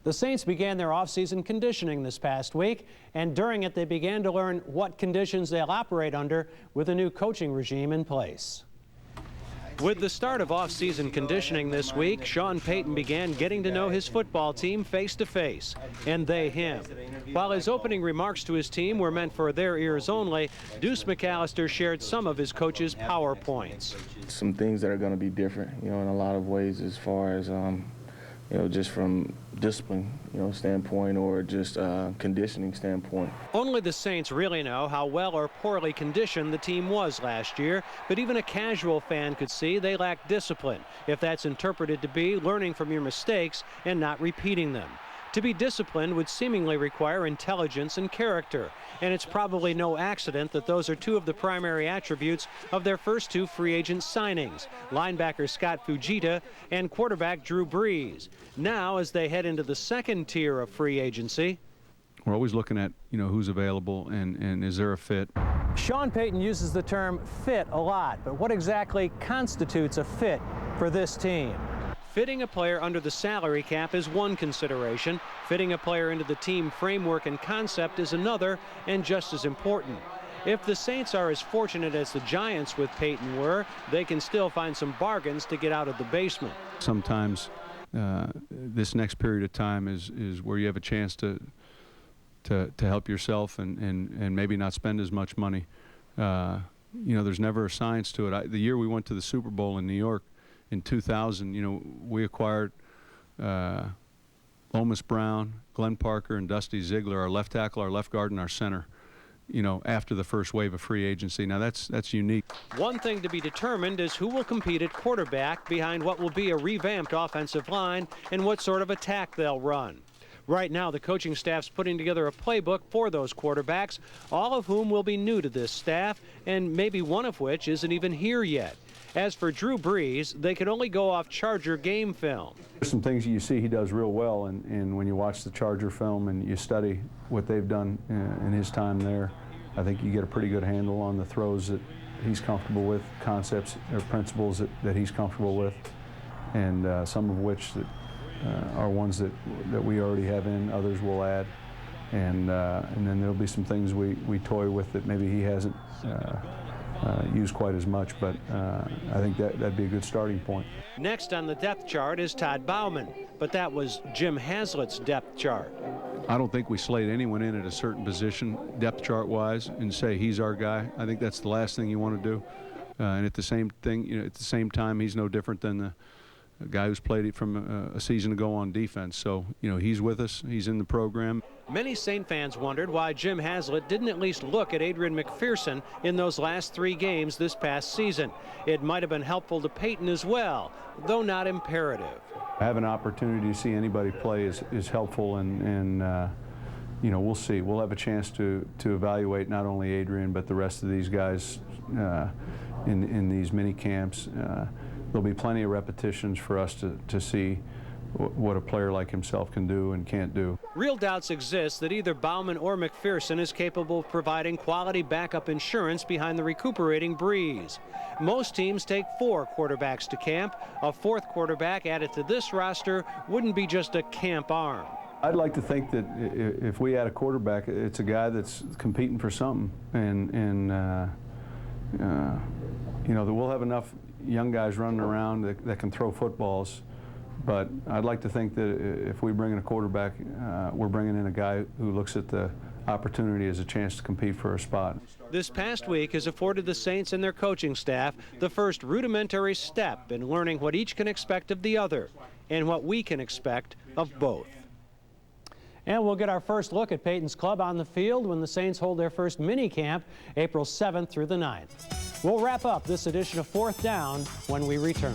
The Saints began their off-season conditioning this past week, and during it they began to learn what conditions they'll operate under with a new coaching regime in place. With the start of off-season conditioning this week, Sean Payton began getting to know his football team face-to-face, and they him. While his opening remarks to his team were meant for their ears only, Deuce McAllister shared some of his coach's PowerPoints. Some things that are going to be different, in a lot of ways as far as, just from discipline, standpoint or just conditioning standpoint. Only the Saints really know how well or poorly conditioned the team was last year, but even a casual fan could see they lacked discipline, if that's interpreted to be learning from your mistakes and not repeating them. To be disciplined would seemingly require intelligence and character, and it's probably no accident that those are two of the primary attributes of their first two free agent signings, linebacker Scott Fujita and quarterback Drew Brees. Now, as they head into the second tier of free agency, we're always looking at, who's available and is there a fit. Sean Payton uses the term fit a lot, but what exactly constitutes a fit for this team? Fitting a player under the salary cap is one consideration. Fitting a player into the team framework and concept is another, and just as important. If the Saints are as fortunate as the Giants with Payton were, they can still find some bargains to get out of the basement. Sometimes this next period of time is where you have a chance to help yourself and maybe not spend as much money. There's never a science to it. The year we went to the Super Bowl in New York, in 2000, we acquired Lomas Brown, Glenn Parker, and Dusty Ziegler, our left tackle, our left guard, and our center, after the first wave of free agency. Now, that's unique. One thing to be determined is who will compete at quarterback behind what will be a revamped offensive line and what sort of attack they'll run. Right now, the coaching staff's putting together a playbook for those quarterbacks, all of whom will be new to this staff, and maybe one of which isn't even here yet. As for Drew Brees, they could only go off Charger game film. There's some things you see he does real well, and when you watch the Charger film and you study what they've done in his time there, I think you get a pretty good handle on the throws that he's comfortable with, concepts or principles that he's comfortable with, and some of which that are ones that we already have in, others will add. And then there'll be some things we toy with that maybe he hasn't used quite as much, but I think that'd be a good starting point. Next on the depth chart is Todd Bouman, but that was Jim Haslett's depth chart. I don't think we slate anyone in at a certain position, depth chart-wise, and say he's our guy. I think that's the last thing you want to do. And at the same time, he's no different than the guy who's played it from a season ago on defense. So, he's with us. He's in the program. Many Saint fans wondered why Jim Haslett didn't at least look at Adrian McPherson in those last 3 games this past season. It might have been helpful to Payton as well, though not imperative. Have an opportunity to see anybody play is helpful, and we'll see. We'll have a chance to evaluate not only Adrian but the rest of these guys in these mini camps. There'll be plenty of repetitions for us to see what a player like himself can do and can't do. Real doubts exist that either Bouman or McPherson is capable of providing quality backup insurance behind the recuperating Brees. Most teams take 4 quarterbacks to camp. A 4th quarterback added to this roster wouldn't be just a camp arm. I'd like to think that if we add a quarterback, it's a guy that's competing for something, and that we'll have enough young guys running around that can throw footballs. But I'd like to think that if we bring in a quarterback, we're bringing in a guy who looks at the opportunity as a chance to compete for a spot. This past week has afforded the Saints and their coaching staff the first rudimentary step in learning what each can expect of the other and what we can expect of both. And we'll get our first look at Payton's club on the field when the Saints hold their first mini camp April 7th through the 9th. We'll wrap up this edition of 4th Down when we return.